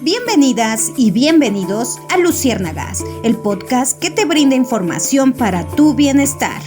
Bienvenidas y bienvenidos a Luciérnagas, el podcast que te brinda información para tu bienestar.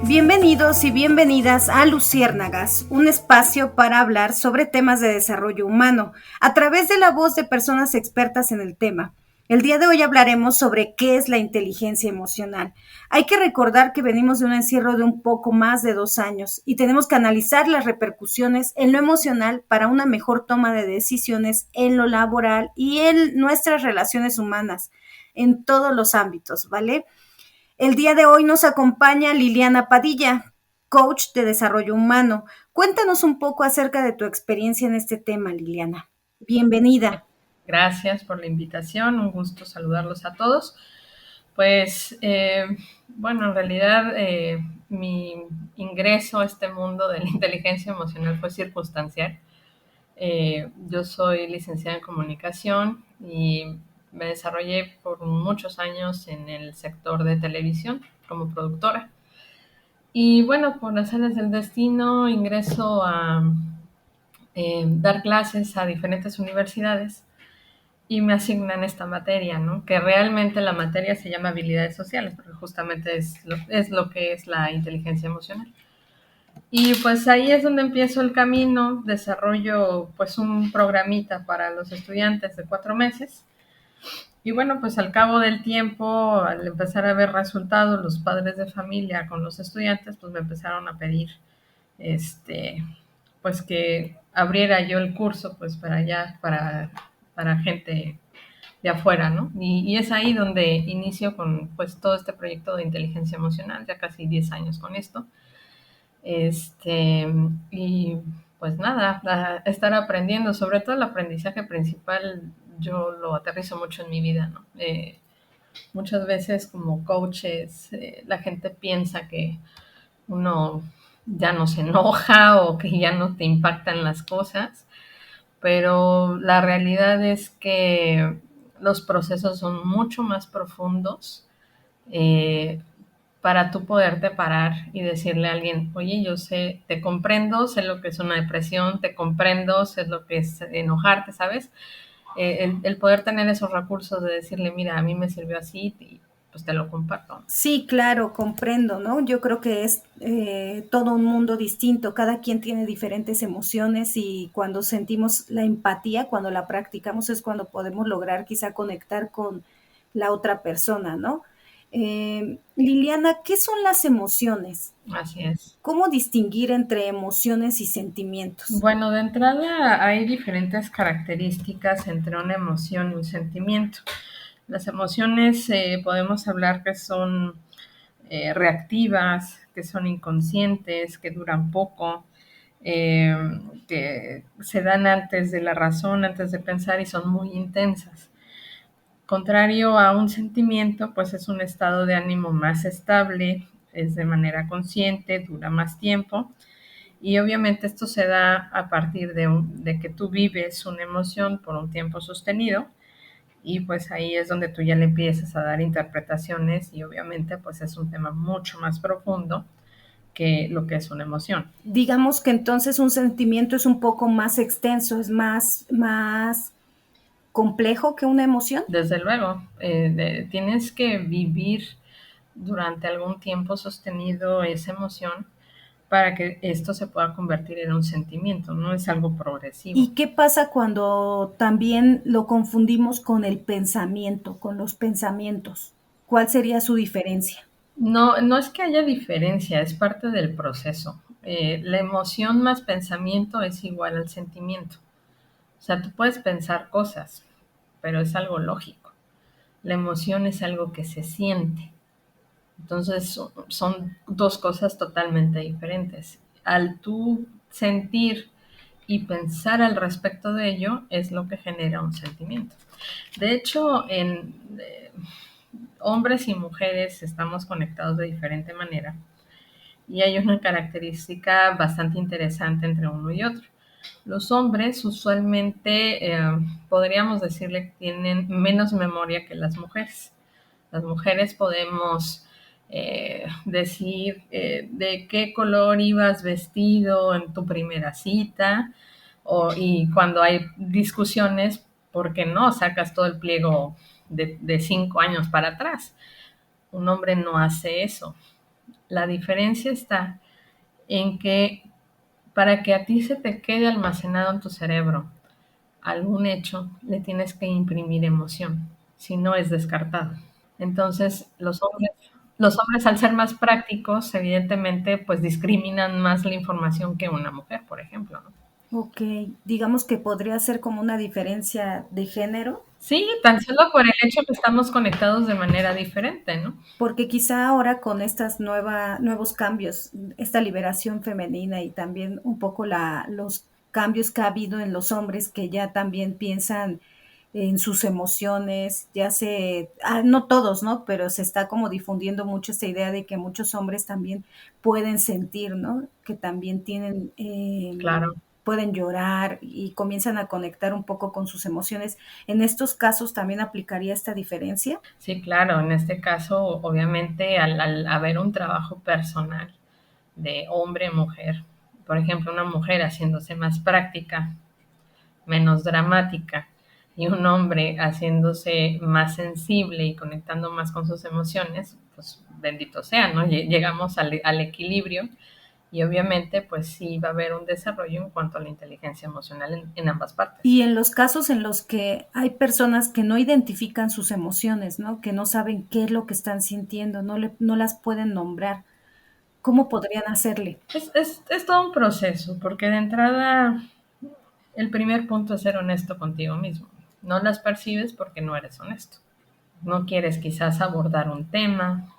Bienvenidos y bienvenidas a Luciérnagas, un espacio para hablar sobre temas de desarrollo humano, a través de la voz de personas expertas en el tema. El día de hoy hablaremos sobre qué es la inteligencia emocional. Hay que recordar que venimos de un encierro de un poco más de 2 años y tenemos que analizar las repercusiones en lo emocional para una mejor toma de decisiones en lo laboral y en nuestras relaciones humanas, en todos los ámbitos, ¿vale? El día de hoy nos acompaña Liliana Padilla, coach de desarrollo humano. Cuéntanos un poco acerca de tu experiencia en este tema, Liliana. Bienvenida. Gracias por la invitación, un gusto saludarlos a todos. Pues, bueno, en realidad mi ingreso a este mundo de la inteligencia emocional fue circunstancial. Yo soy licenciada en comunicación y me desarrollé por muchos años en el sector de televisión como productora. Y bueno, por las áreas del destino ingreso a dar clases a diferentes universidades y me asignan esta materia, ¿no? Que realmente la materia se llama habilidades sociales, porque justamente es lo que es la inteligencia emocional. Y pues ahí es donde empiezo el camino, desarrollo pues un programita para los estudiantes de 4 meses. Y bueno, pues al cabo del tiempo, al empezar a ver resultados, los padres de familia con los estudiantes, pues me empezaron a pedir, pues que abriera yo el curso, pues para allá, para gente de afuera, ¿no? Y es ahí donde inicio con pues todo este proyecto de inteligencia emocional, ya casi 10 años con esto. Y pues nada, estar aprendiendo, sobre todo el aprendizaje principal, yo lo aterrizo mucho en mi vida, ¿no? Muchas veces como coaches, la gente piensa que uno ya no se enoja o que ya no te impactan las cosas, pero la realidad es que los procesos son mucho más profundos eh, para tú poderte parar y decirle a alguien, oye, yo sé, te comprendo, sé lo que es una depresión, te comprendo, sé lo que es enojarte, ¿sabes? El poder tener esos recursos de decirle, mira, a mí me sirvió así y pues te lo comparto. Sí, claro, comprendo, ¿no? Yo creo que es todo un mundo distinto, cada quien tiene diferentes emociones y cuando sentimos la empatía, cuando la practicamos es cuando podemos lograr quizá conectar con la otra persona, ¿no? Liliana, ¿qué son las emociones? Así es. ¿Cómo distinguir entre emociones y sentimientos? Bueno, de entrada hay diferentes características entre una emoción y un sentimiento. Las emociones podemos hablar que son reactivas, que son inconscientes, que duran poco, eh, que se dan antes de la razón, antes de pensar y son muy intensas. Contrario a un sentimiento, pues es un estado de ánimo más estable, es de manera consciente, dura más tiempo y obviamente esto se da a partir de que tú vives una emoción por un tiempo sostenido y pues ahí es donde tú ya le empiezas a dar interpretaciones y obviamente pues es un tema mucho más profundo que lo que es una emoción. Digamos que entonces un sentimiento es un poco más extenso, es más complejo que una emoción. Desde luego, tienes que vivir durante algún tiempo sostenido esa emoción para que esto se pueda convertir en un sentimiento, no es algo progresivo. ¿Y qué pasa cuando también lo confundimos con el pensamiento, con los pensamientos? ¿Cuál sería su diferencia? No, no es que haya diferencia, es parte del proceso. La emoción más pensamiento es igual al sentimiento. O sea, tú puedes pensar cosas, pero es algo lógico. La emoción es algo que se siente. Entonces son dos cosas totalmente diferentes. Al tú sentir y pensar al respecto de ello es lo que genera un sentimiento. De hecho, en hombres y mujeres estamos conectados de diferente manera y hay una característica bastante interesante entre uno y otro. Los hombres usualmente podríamos decirle que tienen menos memoria que las mujeres. Las mujeres podemos decir de qué color ibas vestido en tu primera cita, y cuando hay discusiones, ¿por qué no sacas todo el pliego de 5 años para atrás? Un hombre no hace eso. La diferencia está en que para que a ti se te quede almacenado en tu cerebro algún hecho, le tienes que imprimir emoción, si no es descartado. Entonces, los hombres al ser más prácticos, evidentemente, pues discriminan más la información que una mujer, por ejemplo, ¿no? Ok, digamos que podría ser como una diferencia de género, Sí, tan solo por el hecho que estamos conectados de manera diferente, ¿no? porque quizá ahora con estas nuevos cambios, esta liberación femenina y también un poco los cambios que ha habido en los hombres que ya también piensan en sus emociones, no todos, ¿no? Pero se está como difundiendo mucho esta idea de que muchos hombres también pueden sentir, ¿no? Que también Claro. pueden llorar y comienzan a conectar un poco con sus emociones. ¿En estos casos también aplicaría esta diferencia? Sí, claro, en este caso, obviamente, al haber un trabajo personal de hombre-mujer, por ejemplo, una mujer haciéndose más práctica, menos dramática, y un hombre haciéndose más sensible y conectando más con sus emociones, pues bendito sea, ¿no? Llegamos al equilibrio, y obviamente pues sí va a haber un desarrollo en cuanto a la inteligencia emocional en ambas partes. Y en los casos en los que hay personas que no identifican sus emociones, ¿no? Que no saben qué es lo que están sintiendo, no las pueden nombrar, ¿cómo podrían hacerle? Es todo un proceso, porque de entrada el primer punto es ser honesto contigo mismo. No las percibes porque no eres honesto. No quieres quizás abordar un tema,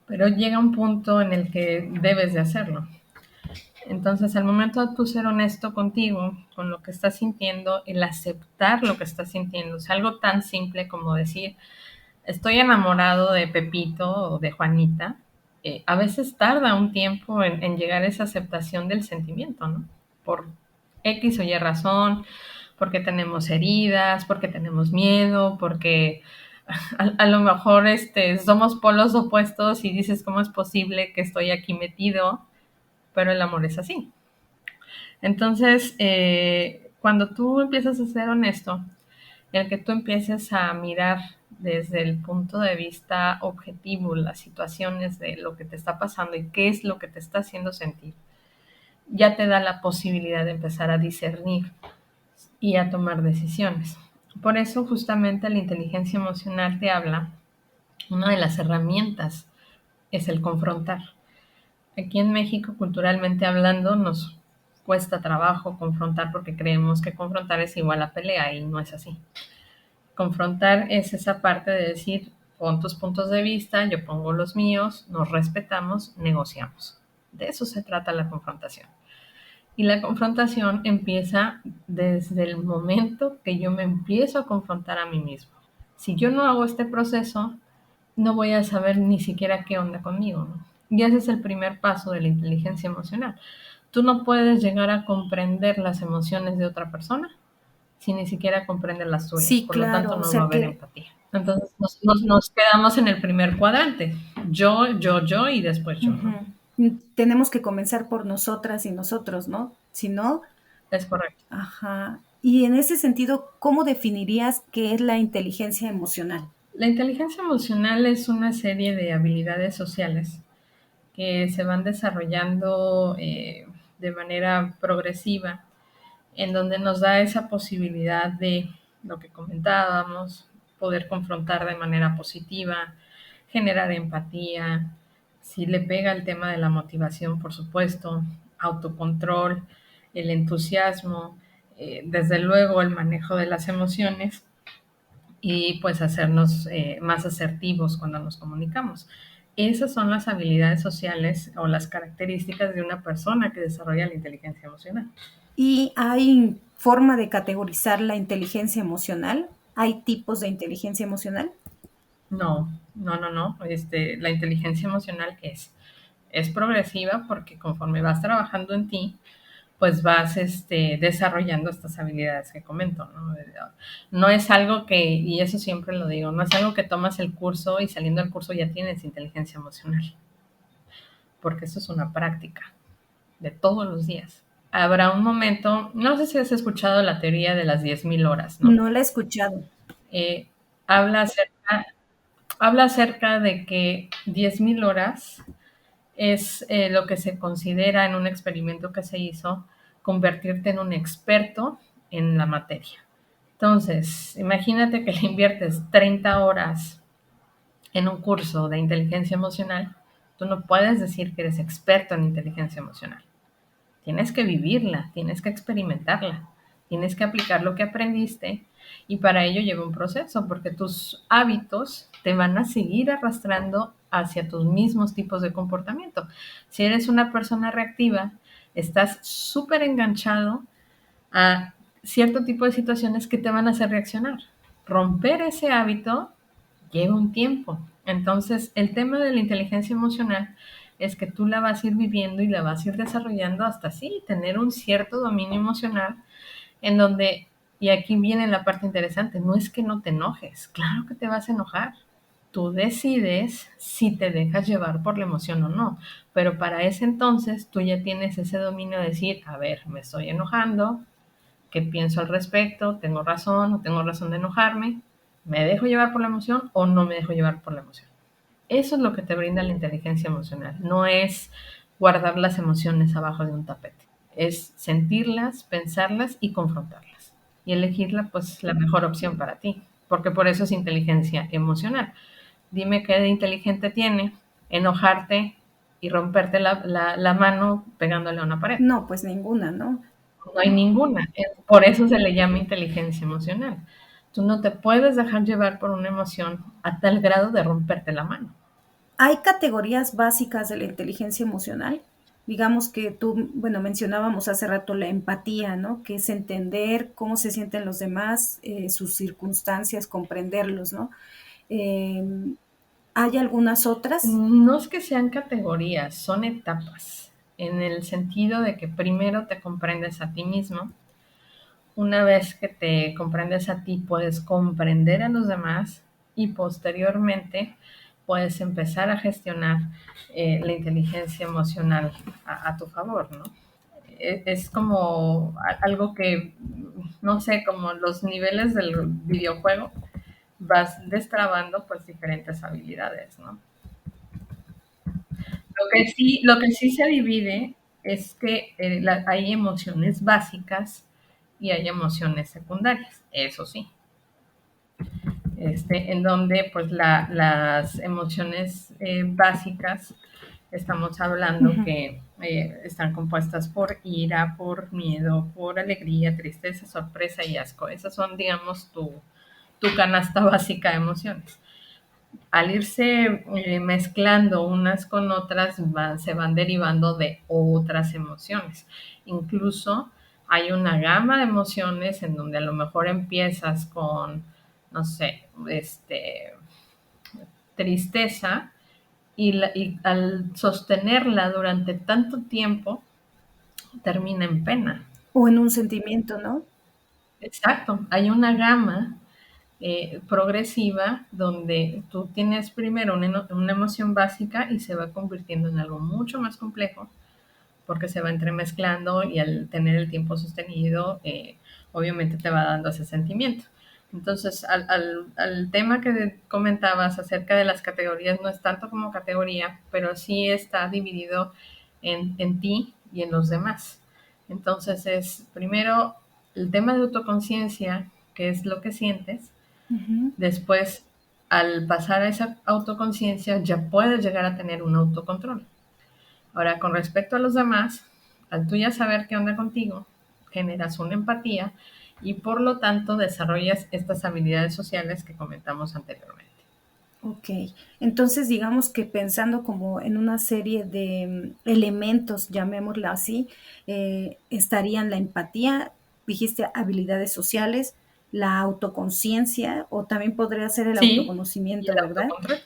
pero llega un punto en el que debes de hacerlo. Entonces, al momento de tú ser honesto contigo, con lo que estás sintiendo, el aceptar lo que estás sintiendo, es algo tan simple como decir, estoy enamorado de Pepito o de Juanita. A veces tarda un tiempo en llegar a esa aceptación del sentimiento, ¿no? Por X o Y razón, porque tenemos heridas, porque tenemos miedo, porque a lo mejor somos polos opuestos y dices, ¿cómo es posible que estoy aquí metido? Pero el amor es así. Entonces, cuando tú empiezas a ser honesto, el que tú empieces a mirar desde el punto de vista objetivo las situaciones de lo que te está pasando y qué es lo que te está haciendo sentir, ya te da la posibilidad de empezar a discernir y a tomar decisiones. Por eso justamente la inteligencia emocional te habla, una de las herramientas es el confrontar. Aquí en México, culturalmente hablando, nos cuesta trabajo confrontar porque creemos que confrontar es igual a pelea y no es así. Confrontar es esa parte de decir, pon tus puntos de vista, yo pongo los míos, nos respetamos, negociamos. De eso se trata la confrontación. Y la confrontación empieza desde el momento que yo me empiezo a confrontar a mí mismo. Si yo no hago este proceso, no voy a saber ni siquiera qué onda conmigo, ¿no? Y ese es el primer paso de la inteligencia emocional. Tú no puedes llegar a comprender las emociones de otra persona si ni siquiera comprende las tuyas. Sí, Por lo claro, tanto, o no va a sea haber que empatía. Entonces, nos quedamos en el primer cuadrante. Yo y después yo, ¿no? tenemos que comenzar por nosotras y nosotros, ¿no? Si no, Es correcto. ajá. Y en ese sentido, ¿cómo definirías qué es la inteligencia emocional? La inteligencia emocional es una serie de habilidades sociales que se van desarrollando de manera progresiva, en donde nos da esa posibilidad de lo que comentábamos, poder confrontar de manera positiva, generar empatía, si le pega el tema de la motivación, por supuesto, autocontrol, el entusiasmo, desde luego el manejo de las emociones y pues hacernos más asertivos cuando nos comunicamos. Esas son las habilidades sociales o las características de una persona que desarrolla la inteligencia emocional. ¿Y hay forma de categorizar la inteligencia emocional? ¿Hay tipos de inteligencia emocional? No, no, no, no. La inteligencia emocional es progresiva porque conforme vas trabajando en ti, pues vas desarrollando estas habilidades que comento, ¿no? No es algo que, y eso siempre lo digo, no es algo que tomas el curso y saliendo del curso ya tienes inteligencia emocional, porque eso es una práctica de todos los días. Habrá un momento, no sé si has escuchado la teoría de las 10.000 horas, ¿no? No la he escuchado. Eh, habla, acerca, habla acerca de que 10.000 horas es lo que se considera en un experimento que se hizo convertirte en un experto en la materia. Entonces, imagínate que le inviertes 30 horas en un curso de inteligencia emocional, tú no puedes decir que eres experto en inteligencia emocional. Tienes que vivirla, tienes que experimentarla, tienes que aplicar lo que aprendiste y para ello lleva un proceso porque tus hábitos te van a seguir arrastrando hacia tus mismos tipos de comportamiento. Si eres una persona reactiva, estás súper enganchado a cierto tipo de situaciones que te van a hacer reaccionar. Romper ese hábito lleva un tiempo. Entonces, el tema de la inteligencia emocional es que tú la vas a ir viviendo y la vas a ir desarrollando hasta así, tener un cierto dominio emocional en donde, y aquí viene la parte interesante, no es que no te enojes, claro que te vas a enojar. Tú decides si te dejas llevar por la emoción o no, pero para ese entonces tú ya tienes ese dominio de decir, a ver, me estoy enojando, ¿qué pienso al respecto? ¿Tengo razón o tengo razón de enojarme? ¿Me dejo llevar por la emoción o no me dejo llevar por la emoción? Eso es lo que te brinda la inteligencia emocional. No es guardar las emociones abajo de un tapete. Es sentirlas, pensarlas y confrontarlas. Y elegirla, pues, la mejor opción para ti. Porque por eso es inteligencia emocional. Dime qué de inteligente tiene enojarte y romperte la mano pegándole a una pared. No, pues ninguna, ¿no? No hay ninguna. Por eso se le llama inteligencia emocional. Tú no te puedes dejar llevar por una emoción a tal grado de romperte la mano. Hay categorías básicas de la inteligencia emocional. Digamos que tú, bueno, mencionábamos hace rato la empatía, ¿no? Que es entender cómo se sienten los demás, sus circunstancias, comprenderlos, ¿no? Eh, ¿Hay algunas otras? No es que sean categorías, son etapas, en el sentido de que primero te comprendes a ti mismo. Una vez que te comprendes a ti, puedes comprender a los demás y posteriormente puedes empezar a gestionar la inteligencia emocional a tu favor, ¿no? Es como algo que, no sé, como los niveles del videojuego, vas destrabando pues diferentes habilidades, ¿no? Lo que sí se divide es que hay emociones básicas y hay emociones secundarias, eso sí. En donde pues las emociones básicas estamos hablando Ujú. que están compuestas por ira, por miedo, por alegría, tristeza, sorpresa y asco. Esas son, digamos, tu canasta básica de emociones. Al irse mezclando unas con otras, se van derivando de otras emociones. Incluso hay una gama de emociones en donde a lo mejor empiezas con, no sé, tristeza y al sostenerla durante tanto tiempo termina en pena. O en un sentimiento, ¿no? Exacto, hay una gama progresiva donde tú tienes primero una emoción básica y se va convirtiendo en algo mucho más complejo porque se va entremezclando y al tener el tiempo sostenido, obviamente te va dando ese sentimiento. Entonces, al tema que comentabas acerca de las categorías, no es tanto como categoría, pero sí está dividido en ti y en los demás. Entonces, es primero el tema de autoconciencia, que es lo que sientes. Ujú. Después, al pasar a esa autoconciencia, ya puedes llegar a tener un autocontrol. Ahora, con respecto a los demás, al tú ya saber qué onda contigo, generas una empatía y por lo tanto desarrollas estas habilidades sociales que comentamos anteriormente. Ok, entonces digamos que pensando como en una serie de elementos, llamémosla así, estarían la empatía, dijiste habilidades sociales, la autoconciencia o también podría ser el Sí, y autoconocimiento, el ¿verdad? autocontrol.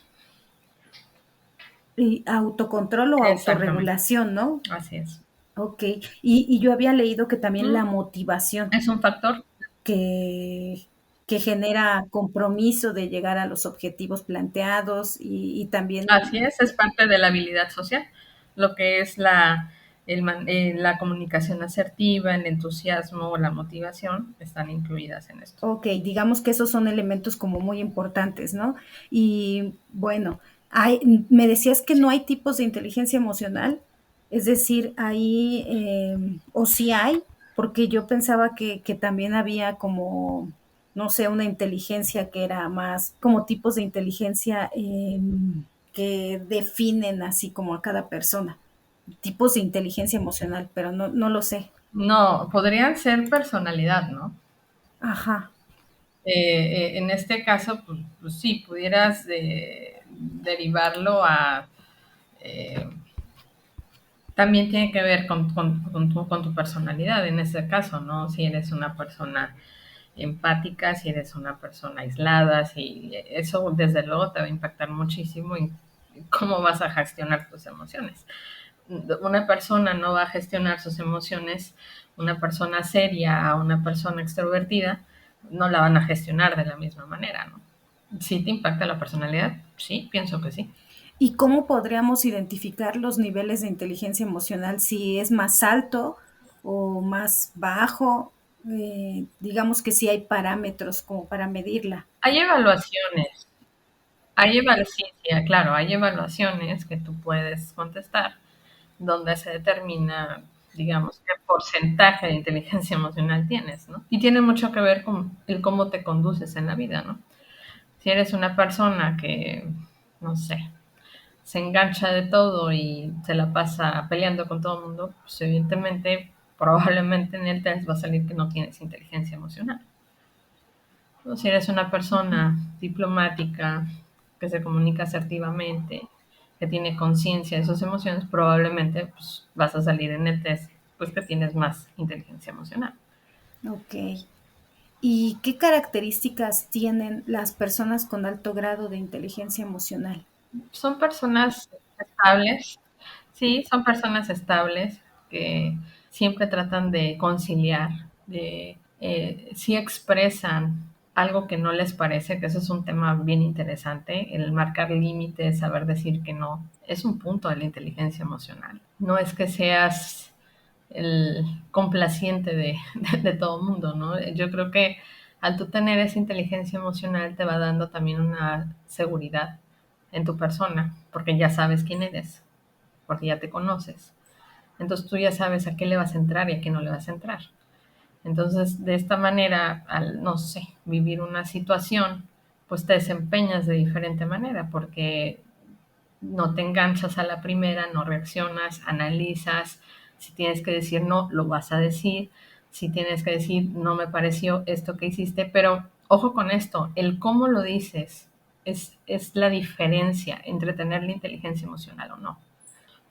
Y autocontrol o Exactamente. autorregulación, ¿no? Así es. Ok, y yo había leído que también la Mm, motivación es un factor. que, que genera compromiso de llegar a los objetivos planteados y también, Así es parte de la habilidad social, lo que es la comunicación asertiva, el entusiasmo o la motivación están incluidas en esto. ok, digamos que esos son elementos como muy importantes, ¿no? Y bueno, me decías que no hay tipos de inteligencia emocional, es decir, ahí, o sí hay, porque yo pensaba que también había como, no sé, una inteligencia que era más, como tipos de inteligencia que definen así como a cada persona, tipos de inteligencia emocional, pero no, no lo sé. No, podrían ser personalidad, ¿no? Ajá, En este caso, pues sí, pudieras derivarlo a... eh, también tiene que ver con tu personalidad en ese caso, ¿no? Si eres una persona empática, si eres una persona aislada, si eso desde luego te va a impactar muchísimo en cómo vas a gestionar tus emociones. Una persona no va a gestionar sus emociones, una persona seria a una persona extrovertida, no la van a gestionar de la misma manera, ¿no? ¿Sí te impacta la personalidad? Sí, pienso que sí. ¿y cómo podríamos identificar los niveles de inteligencia emocional? Si es más alto o más bajo, digamos que sí hay parámetros como para medirla. Hay evaluaciones, sí, sí, claro, hay evaluaciones que tú puedes contestar donde se determina, digamos, qué porcentaje de inteligencia emocional tienes, ¿no? Y tiene mucho que ver con el cómo te conduces en la vida, ¿no? Si eres una persona que, no sé, se engancha de todo y se la pasa peleando con todo el mundo, pues evidentemente, probablemente en el test va a salir que no tienes inteligencia emocional. O si eres una persona diplomática, que se comunica asertivamente, que tiene conciencia de sus emociones, probablemente pues, vas a salir en el test pues que tienes más inteligencia emocional. Ok. ¿Y qué características tienen las personas con alto grado de inteligencia emocional? Son personas estables, sí, son personas estables que siempre tratan de conciliar, sí expresan algo que no les parece, que eso es un tema bien interesante, el marcar límites, saber decir que no, es un punto de la inteligencia emocional. No es que seas el complaciente de todo mundo, ¿no? Yo creo que al tú tener esa inteligencia emocional te va dando también una seguridad en tu persona, porque ya sabes quién eres, porque ya te conoces. Entonces tú ya sabes a qué le vas a entrar y a qué no le vas a entrar. Entonces, de esta manera, al, no sé, vivir una situación, pues te desempeñas de diferente manera, porque no te enganchas a la primera, no reaccionas, analizas, si tienes que decir no, lo vas a decir, si tienes que decir no me pareció esto que hiciste, pero ojo con esto, el cómo lo dices es la diferencia entre tener la inteligencia emocional o no.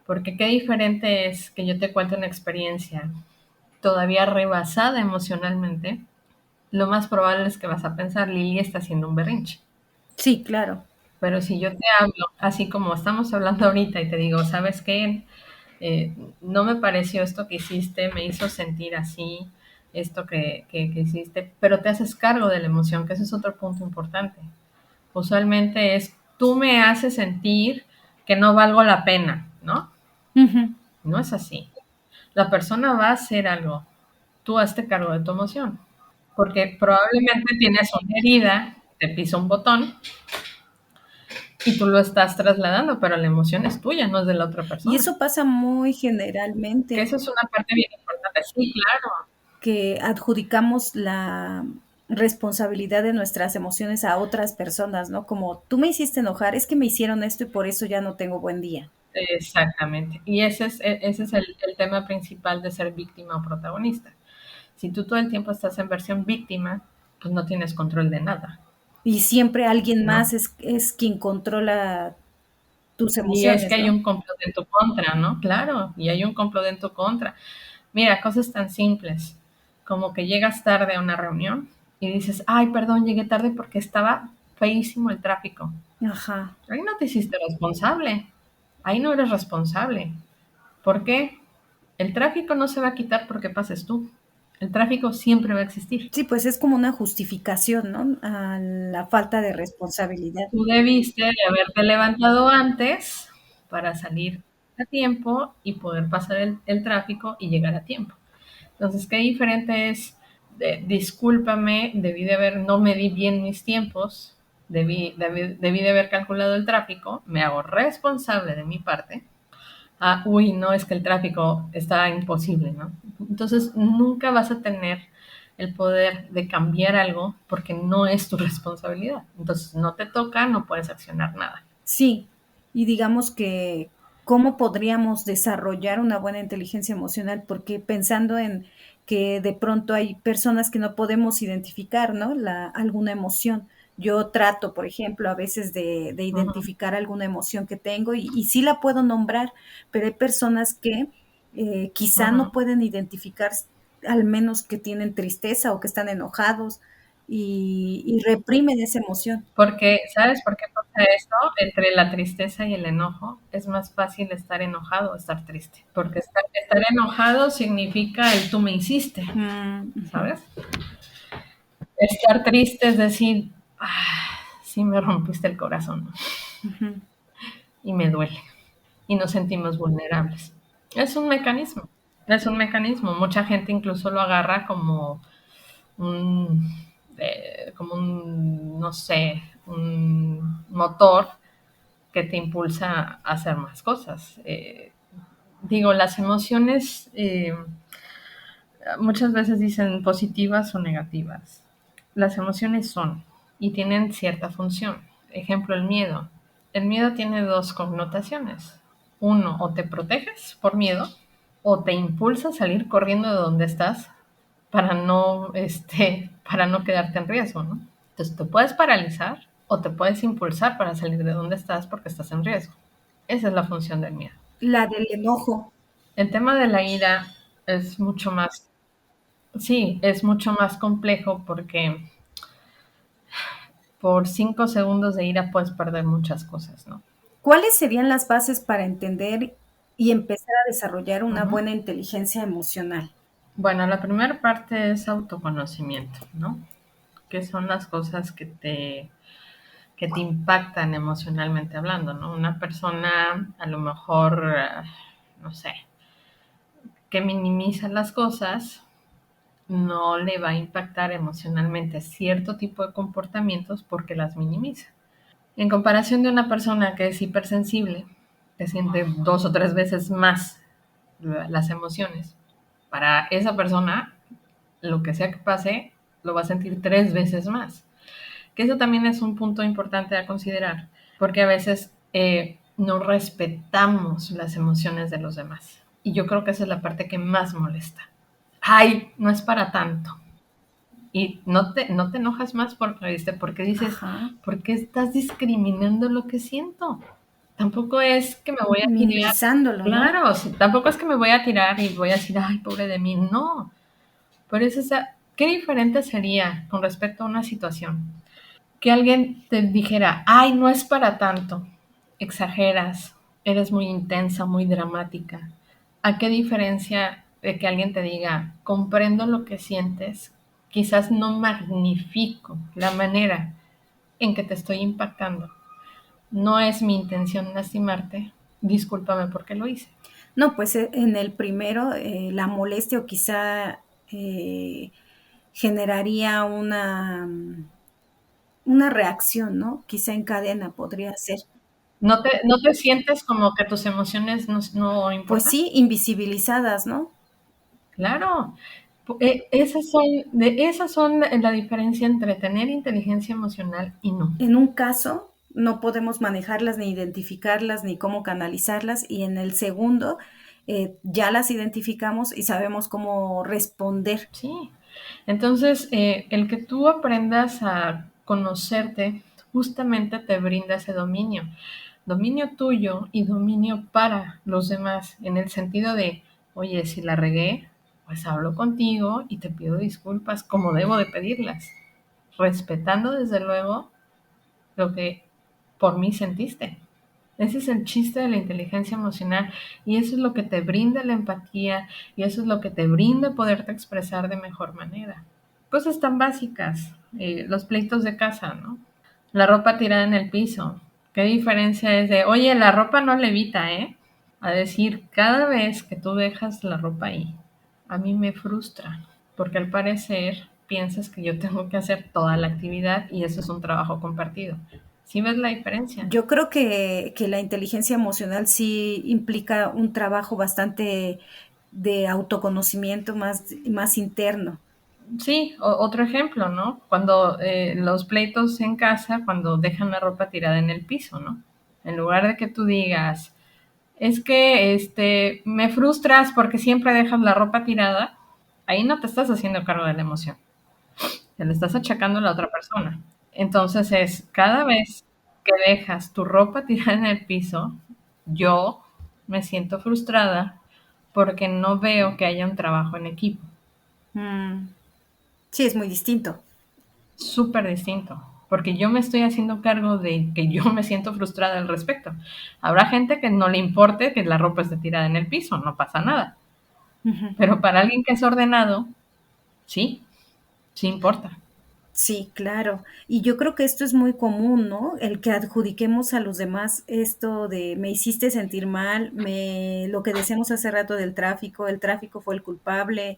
Porque qué diferente es que yo te cuente una experiencia todavía rebasada emocionalmente, lo más probable es que vas a pensar, Lili está haciendo un berrinche. Sí, claro. Pero si yo te hablo, así como estamos hablando ahorita, y te digo, ¿sabes qué? No me pareció esto que hiciste, me hizo sentir así, esto que hiciste, pero te haces cargo de la emoción, que ese es otro punto importante. Usualmente es, tú me haces sentir que no valgo la pena, ¿no? Ujú. No es así. La persona va a hacer algo, tú hazte cargo de tu emoción, porque probablemente tienes una herida, te pisa un botón y tú lo estás trasladando, pero la emoción es tuya, no es de la otra Y persona. eso pasa muy Que generalmente, esa es una parte bien importante. Sí, claro. que adjudicamos la responsabilidad de nuestras emociones a otras personas, ¿no? Como tú me hiciste enojar, es que me hicieron esto y por eso ya no tengo buen día. Exactamente. Y ese es el tema principal de ser víctima o protagonista. Si tú todo el tiempo estás en versión víctima, pues no tienes control de nada, Y siempre alguien ¿no? más es quien controla tus Y es que emociones, hay ¿no? un complot en tu contra, ¿no? Claro, y hay un complot en tu contra. Mira, cosas tan simples como que llegas tarde a una reunión y dices, ay, perdón, llegué tarde porque estaba feísimo el tráfico. Ajá. Ahí no te hiciste responsable. Ahí no eres responsable. ¿Por qué? El tráfico no se va a quitar porque pases tú. El tráfico siempre va a existir. Sí, pues es como una justificación, ¿no? A la falta de responsabilidad. Tú debiste de haberte levantado antes para salir a tiempo y poder pasar el tráfico y llegar a tiempo. Entonces, qué diferente es, discúlpame, no medí bien mis tiempos, debí de haber calculado el tráfico, me hago responsable de mi parte. Ah, uy, no, es que el tráfico está imposible, ¿no? Entonces, nunca vas a tener el poder de cambiar algo porque no es tu responsabilidad. Entonces, no te toca, no puedes accionar nada. Sí, y digamos que cómo podríamos desarrollar una buena inteligencia emocional, porque pensando en que de pronto hay personas que no podemos identificar, ¿no? Alguna emoción. Yo trato, por ejemplo, a veces de Ujú, identificar alguna emoción que tengo y sí la puedo nombrar, pero hay personas que quizá no ujú. pueden identificar al menos que tienen tristeza o que están enojados y reprimen esa emoción. Porque, ¿sabes por qué pasa esto? Entre la tristeza y el enojo, es más fácil estar enojado o estar triste. Porque estar enojado significa el tú me hiciste, Mm, ujú, ¿sabes? Estar triste es decir, sí me rompiste el corazón ujú. y me duele. Y nos sentimos vulnerables. Es un mecanismo, es un mecanismo. Mucha gente incluso lo agarra un, como un, no sé, un motor que te impulsa a hacer más cosas. Digo, las emociones muchas veces dicen positivas o negativas. Las emociones son y tienen cierta función. Ejemplo, el miedo. El miedo tiene dos connotaciones. Uno, o te proteges por miedo o te impulsa a salir corriendo de donde estás para no quedarte en riesgo, ¿no? Entonces te puedes paralizar o te puedes impulsar para salir de donde estás porque estás en riesgo. Esa es la función del miedo. La del enojo. El tema de la ira es mucho más, sí, es mucho más complejo porque por 5 segundos de ira puedes perder muchas cosas, ¿no? ¿Cuáles serían las bases para entender y empezar a desarrollar una Ujú. buena inteligencia emocional? Bueno, la primera parte es autoconocimiento, ¿no? ¿Qué son las cosas que te impactan emocionalmente hablando, ¿no? Una persona a lo mejor, no sé, que minimiza las cosas, no le va a impactar emocionalmente cierto tipo de comportamientos porque las minimiza. En comparación de una persona que es hipersensible, que siente 2 o 3 veces más las emociones, para esa persona, lo que sea que pase, lo va a sentir 3 veces más. Que eso también es un punto importante a considerar, porque a veces no respetamos las emociones de los demás. Y yo creo que esa es la parte que más molesta. Ay, no es para tanto. Y no te enojas más porque dices, Ajá, ¿por qué estás discriminando lo que siento? Tampoco es que me voy a tirar, minimizándolo, ¿no? claro, sí, tampoco es que me voy a tirar y voy a decir, ay, pobre de mí, no. Por eso, ¿qué diferente sería con respecto a una situación? Que alguien te dijera, ay, no es para tanto, exageras, eres muy intensa, muy dramática. ¿A qué diferencia de que alguien te diga, comprendo lo que sientes, quizás no magnifico la manera en que te estoy impactando? No es mi intención lastimarte, discúlpame porque lo hice. No, pues en el primero la molestia o quizá eh, generaría una reacción, ¿no? Quizá en cadena podría ser. No te sientes como que tus emociones no Pues importan? sí, invisibilizadas, ¿no? Claro, esas son la diferencia entre tener inteligencia emocional y no. En un caso no podemos manejarlas ni identificarlas ni cómo canalizarlas y en el segundo ya las identificamos y sabemos cómo responder. Sí. Entonces, el que tú aprendas a conocerte justamente te brinda ese dominio. Dominio tuyo y dominio para los demás, en el sentido de, oye, si la regué, pues hablo contigo y te pido disculpas como debo de pedirlas, respetando desde luego lo que por mí sentiste. Ese es el chiste de la inteligencia emocional y eso es lo que te brinda la empatía y eso es lo que te brinda poderte expresar de mejor manera. Cosas tan básicas, los pleitos de casa, ¿no? La ropa tirada en el piso. ¿Qué diferencia es de, oye, la ropa no levita, ¿eh? A decir, cada vez que tú dejas la ropa ahí, a mí me frustra, porque al parecer piensas que yo tengo que hacer toda la actividad y eso es un trabajo compartido. ¿Sí ves la diferencia? Yo creo que la inteligencia emocional sí implica un trabajo bastante de autoconocimiento más interno. Sí, otro ejemplo, ¿no? Cuando los pleitos en casa, cuando dejan la ropa tirada en el piso, ¿no? En lugar de que tú digas, es que me frustras porque siempre dejas la ropa tirada, ahí no te estás haciendo cargo de la emoción, te le estás achacando a la otra persona. Entonces es, cada vez que dejas tu ropa tirada en el piso, yo me siento frustrada porque no veo que haya un trabajo en equipo. Mm, sí, es muy distinto. Súper distinto, porque yo me estoy haciendo cargo de que yo me siento frustrada al respecto. Habrá gente que no le importe que la ropa esté tirada en el piso, no pasa nada. Ujú. Pero para alguien que es ordenado, sí, sí importa. Sí, claro. Y yo creo que esto es muy común, ¿no? El que adjudiquemos a los demás esto de me hiciste sentir mal, lo que decíamos hace rato del tráfico, el tráfico fue el culpable.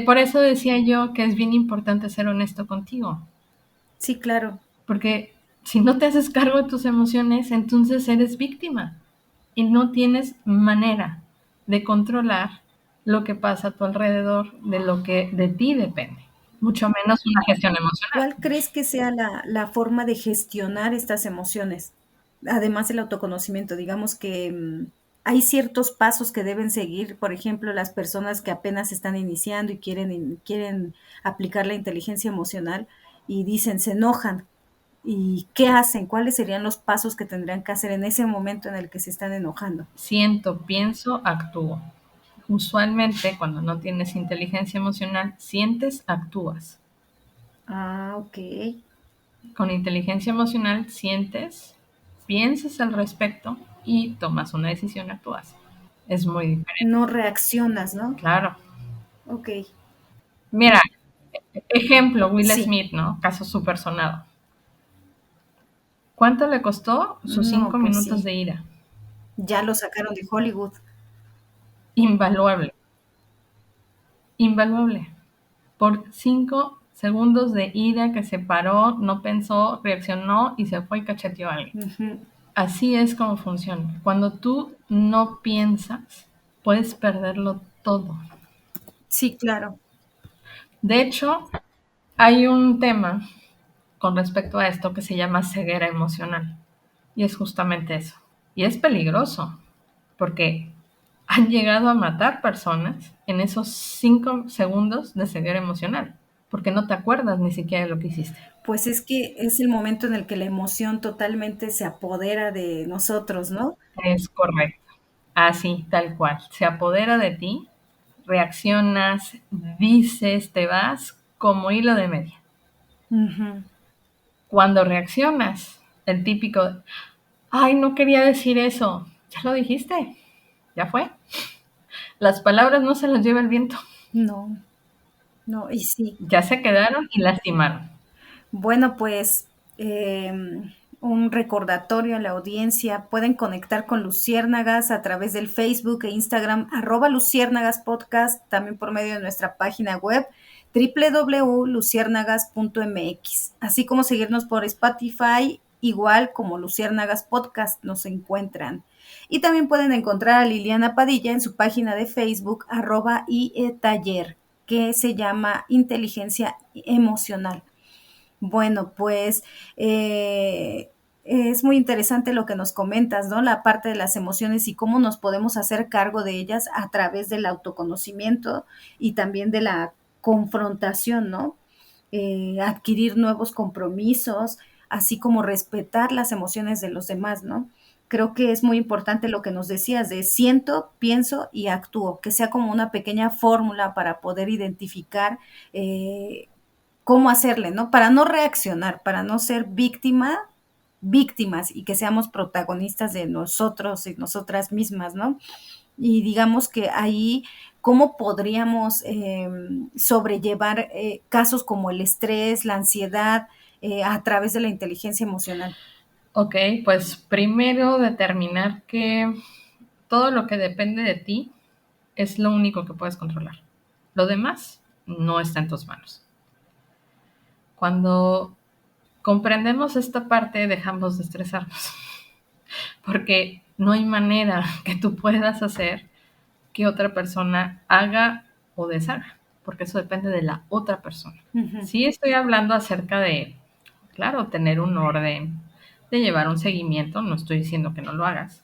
Por eso decía yo que es bien importante ser honesto contigo, Sí, claro. porque si no te haces cargo de tus emociones, entonces eres víctima y no tienes manera de controlar lo que pasa a tu alrededor, de lo que de ti depende, mucho menos una gestión emocional. ¿Cuál crees que sea la forma de gestionar estas emociones? Además del autoconocimiento, digamos que hay ciertos pasos que deben seguir, por ejemplo, las personas que apenas están iniciando y quieren aplicar la inteligencia emocional y dicen, se enojan. ¿Y qué hacen? ¿Cuáles serían los pasos que tendrían que hacer en ese momento en el que se están enojando? Siento, pienso, actúo. Usualmente cuando no tienes inteligencia emocional, sientes, actúas. Ah, ok. Con inteligencia emocional sientes, piensas al respecto y tomas una decisión, actúas. Es muy diferente, No reaccionas, ¿no? claro. Ok. Mira, ejemplo, Will Sí. Smith, ¿no? Caso súper sonado. ¿Cuánto le costó sus No, cinco pues minutos sí. de ira? Ya lo sacaron de Hollywood. Invaluable, invaluable. Por 5 segundos de ira que se paró, no pensó, reaccionó y se fue y cacheteó a alguien. Ujú. Así es como funciona. Cuando tú no piensas, puedes perderlo todo. Sí, claro. De hecho, hay un tema con respecto a esto que se llama ceguera emocional. Y es justamente eso. Y es peligroso, porque han llegado a matar personas en esos 5 segundos de ceguera emocional, porque no te acuerdas ni siquiera de lo que hiciste. Pues es que es el momento en el que la emoción totalmente se apodera de nosotros, ¿no? Es correcto. Así, tal cual. Se apodera de ti, reaccionas, dices, te vas como hilo de media. Ujú. Cuando reaccionas, el típico, ay, no quería decir eso, ya lo dijiste, ya fue. Las palabras no se las lleva el viento, No, no, y sí. ya se quedaron y lastimaron. Bueno, pues un recordatorio a la audiencia. Pueden conectar con Luciérnagas a través del Facebook e Instagram, @Luciérnagas Podcast, también por medio de nuestra página web www.luciérnagas.mx, así como seguirnos por Spotify, igual como Luciérnagas Podcast nos encuentran. Y también pueden encontrar a Liliana Padilla en su página de Facebook, @IETaller, que se llama Inteligencia Emocional. Bueno, pues es muy interesante lo que nos comentas, ¿no? La parte de las emociones y cómo nos podemos hacer cargo de ellas a través del autoconocimiento y también de la confrontación, ¿no? Adquirir nuevos compromisos, así como respetar las emociones de los demás, ¿no? Creo que es muy importante lo que nos decías de siento, pienso y actúo, que sea como una pequeña fórmula para poder identificar cómo hacerle, ¿no? Para no reaccionar, para no ser víctima víctimas y que seamos protagonistas de nosotros y nosotras mismas, ¿no? Y digamos que ahí, ¿cómo podríamos sobrellevar casos como el estrés, la ansiedad, a través de la inteligencia emocional? Ok, pues primero determinar que todo lo que depende de ti es lo único que puedes controlar. Lo demás no está en tus manos. Cuando comprendemos esta parte, dejamos de estresarnos, porque no hay manera que tú puedas hacer que otra persona haga o deshaga, porque eso depende de la otra persona. Ujú. Sí estoy hablando acerca de, claro, tener un orden, de llevar un seguimiento, no estoy diciendo que no lo hagas,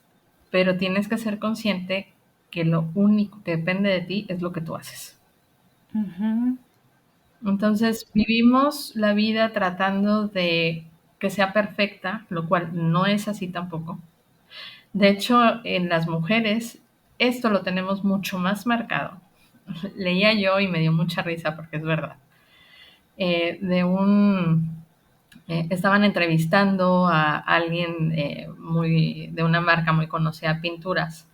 pero tienes que ser consciente que lo único que depende de ti es lo que tú haces. Ujú. Entonces, vivimos la vida tratando de que sea perfecta, lo cual no es así tampoco. De hecho, en las mujeres, esto lo tenemos mucho más marcado. Leía yo y me dio mucha risa porque es verdad. De un estaban entrevistando a alguien de una marca muy conocida, pinturas,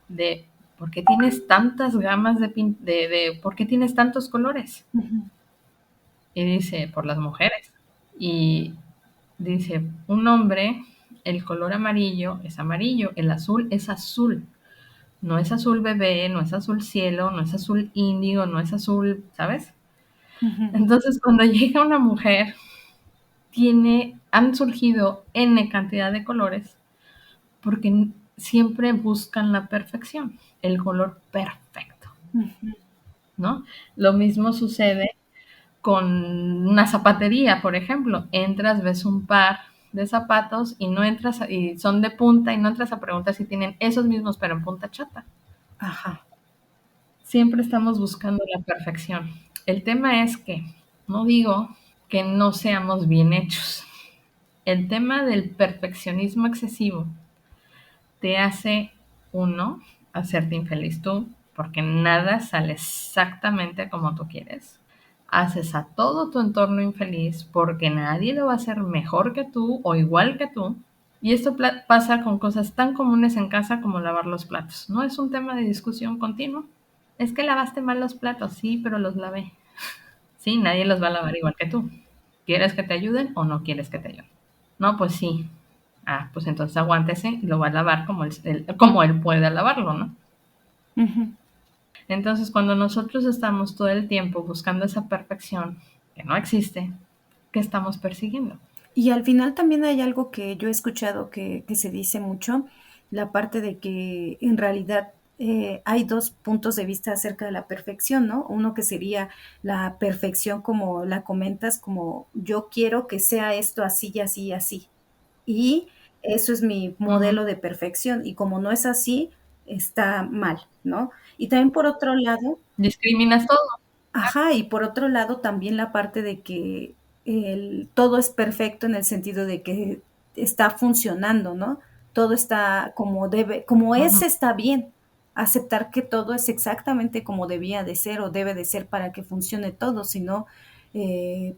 de por qué tienes tantas gamas de por qué tienes tantos colores. Ujú. Y dice, por las mujeres. Y dice, un hombre, el color amarillo, el azul es azul. No es azul bebé, no es azul cielo, no es azul índigo, no es azul, ¿sabes? Ujú. Entonces, cuando llega una mujer, han surgido N cantidad de colores porque siempre buscan la perfección, el color perfecto, Ujú. ¿no? Lo mismo sucede con una zapatería, por ejemplo. Entras, ves un par de zapatos y no entras, y son de punta y no entras a preguntar si tienen esos mismos, pero en punta chata. Ajá. Siempre estamos buscando la perfección. El tema es que, no digo que no seamos bien hechos. El tema del perfeccionismo excesivo te hace, uno, hacerte infeliz tú, porque nada sale exactamente como tú quieres. Haces a todo tu entorno infeliz porque nadie lo va a hacer mejor que tú o igual que tú. Y esto pasa con cosas tan comunes en casa como lavar los platos. No es un tema de discusión continuo. Es que lavaste mal los platos, sí, pero los lavé. Sí, nadie los va a lavar igual que tú. ¿Quieres que te ayuden o no quieres que te ayuden? No, pues sí. Ah, pues entonces aguántese y lo va a lavar como él pueda lavarlo, ¿no? Ujú. Entonces, cuando nosotros estamos todo el tiempo buscando esa perfección que no existe, ¿qué estamos persiguiendo? Y al final también hay algo que yo he escuchado que se dice mucho, la parte de que en realidad hay dos puntos de vista acerca de la perfección, ¿no? Uno que sería la perfección como la comentas, como yo quiero que sea esto así y así y así. Y eso es mi Ujú. modelo de perfección. Y como no es así, está mal, ¿no? Y también por otro lado, Discriminas todo. ajá, y por otro lado también la parte de que todo es perfecto en el sentido de que está funcionando, ¿no? Todo está como debe, como es, Ujú. está bien. Aceptar que todo es exactamente como debía de ser o debe de ser para que funcione todo, si no,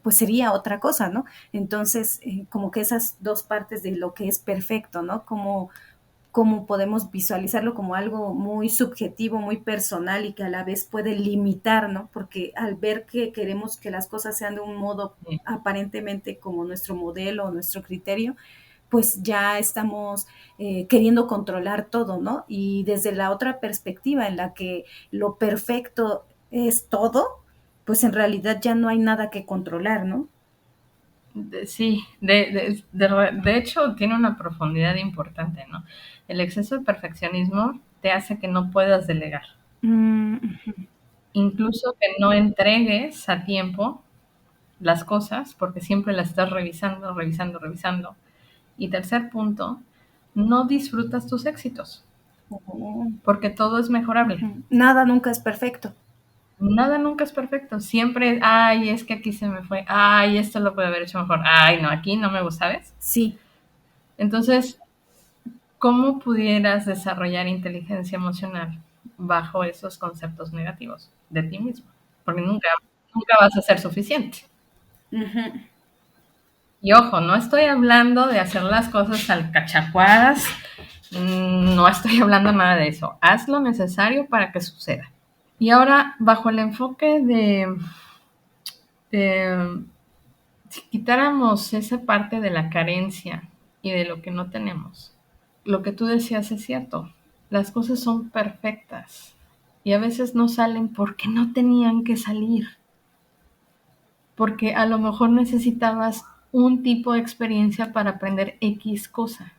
pues sería otra cosa, ¿no? Entonces, como que esas dos partes de lo que es perfecto, ¿no? Como podemos visualizarlo como algo muy subjetivo, muy personal y que a la vez puede limitar, ¿no? Porque al ver que queremos que las cosas sean de un modo Sí. aparentemente como nuestro modelo o nuestro criterio, pues ya estamos queriendo controlar todo, ¿no? Y desde la otra perspectiva en la que lo perfecto es todo, pues en realidad ya no hay nada que controlar, ¿no? Sí, de hecho tiene una profundidad importante, ¿no? El exceso de perfeccionismo te hace que no puedas delegar, Mm. incluso que no entregues a tiempo las cosas porque siempre las estás revisando, revisando, revisando. Y tercer punto, no disfrutas tus éxitos Ujú. porque todo es mejorable. Ujú. Nada nunca es perfecto. Nada nunca es perfecto. Siempre, ay, es que aquí se me fue, ay, esto lo puede haber hecho mejor, ay, no, aquí no me gusta, ¿sabes? Sí. Entonces, ¿cómo pudieras desarrollar inteligencia emocional bajo esos conceptos negativos de ti mismo? Porque nunca vas a ser suficiente. Ujú. Y ojo, no estoy hablando de hacer las cosas alcachacuadas, no estoy hablando nada de eso. Haz lo necesario para que suceda. Y ahora, bajo el enfoque de si quitáramos esa parte de la carencia y de lo que no tenemos, lo que tú decías es cierto, las cosas son perfectas y a veces no salen porque no tenían que salir, porque a lo mejor necesitabas un tipo de experiencia para aprender X cosa.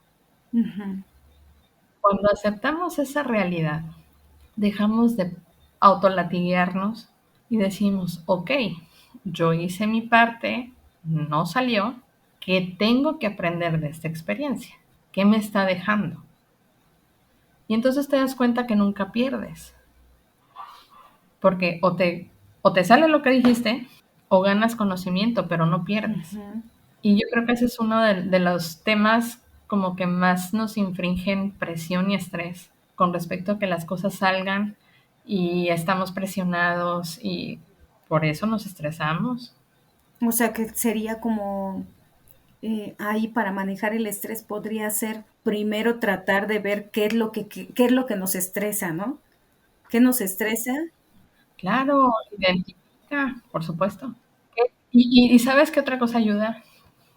Ujú. Cuando aceptamos esa realidad, dejamos de autolatiguearnos y decimos, ok, yo hice mi parte, no salió, ¿qué tengo que aprender de esta experiencia? ¿Qué me está dejando? Y entonces te das cuenta que nunca pierdes, porque o te sale lo que dijiste o ganas conocimiento, pero no pierdes. Ujú. Y yo creo que ese es uno de los temas como que más nos infringen presión y estrés con respecto a que las cosas salgan y estamos presionados y por eso nos estresamos. O sea que sería como ahí para manejar el estrés podría ser primero tratar de ver qué es lo que nos estresa, ¿no? ¿Qué nos estresa? Claro, identifica, por supuesto. ¿Y sabes qué otra cosa ayuda?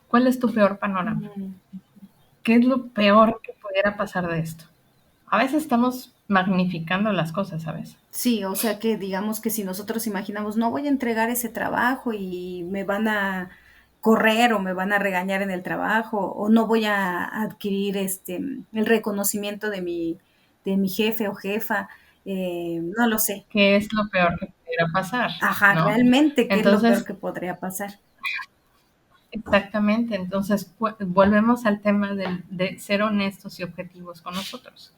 ¿Cuál es tu peor panorama? Mm. ¿Qué es lo peor que pudiera pasar de esto? A veces estamos magnificando las cosas, ¿sabes? Sí, o sea que digamos que si nosotros imaginamos, no voy a entregar ese trabajo y me van a correr o me van a regañar en el trabajo o no voy a adquirir el reconocimiento de mi jefe o jefa, no lo sé. ¿Qué es lo peor que pudiera pasar? Ajá, ¿No? realmente, ¿qué es lo peor Entonces, que podría pasar? exactamente, entonces volvemos al tema de ser honestos y objetivos con nosotros.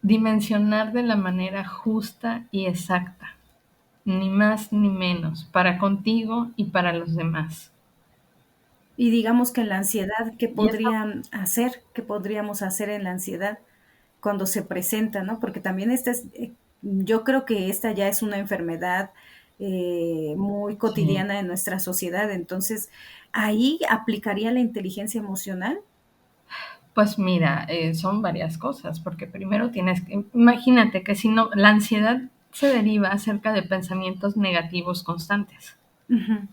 Dimensionar de la manera justa y exacta, ni más ni menos, para contigo y para los demás. Y digamos que en la ansiedad, Y eso, ¿qué podríamos hacer en la ansiedad cuando se presenta, ¿no? Porque también yo creo que esta ya es una enfermedad muy sí, cotidiana en nuestra sociedad, entonces, ¿ahí aplicaría la inteligencia emocional? pues mira, son varias cosas, porque primero tienes que, imagínate que si no, la ansiedad se deriva acerca de pensamientos negativos constantes. Ujú.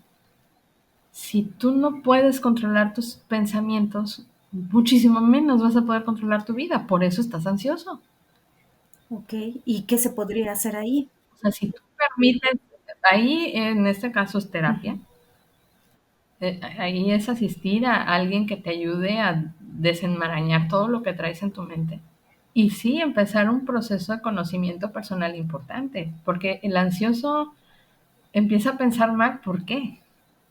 Si tú no puedes controlar tus pensamientos, muchísimo menos vas a poder controlar tu vida. Por eso estás ansioso. Ok, ¿y qué se podría hacer ahí? O sea, si tú permites, ahí en este caso es terapia, Ujú. ahí es asistir a alguien que te ayude a desenmarañar todo lo que traes en tu mente. Y sí, empezar un proceso de conocimiento personal importante, porque el ansioso empieza a pensar mal, ¿por qué?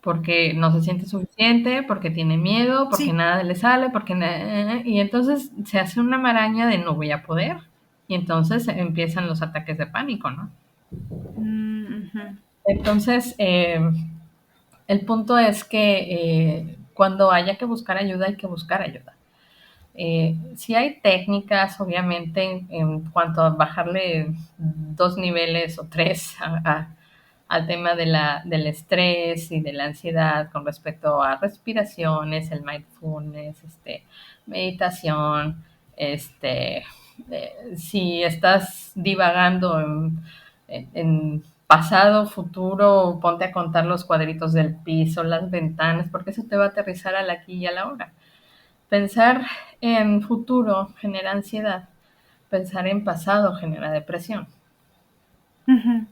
Porque no se siente suficiente, porque tiene miedo, porque Sí. nada le sale, y entonces se hace una maraña de no voy a poder. Y entonces empiezan los ataques de pánico, ¿no? Ujú. Entonces, el punto es que cuando haya que buscar ayuda, hay que buscar ayuda. Sí hay técnicas, obviamente, en cuanto a bajarle 2 niveles o 3 al tema del estrés y de la ansiedad con respecto a respiraciones, el mindfulness, meditación, si estás divagando en pasado, futuro, ponte a contar los cuadritos del piso, las ventanas, porque eso te va a aterrizar al aquí y a la hora. Pensar en futuro genera ansiedad, pensar en pasado genera depresión. Ujú.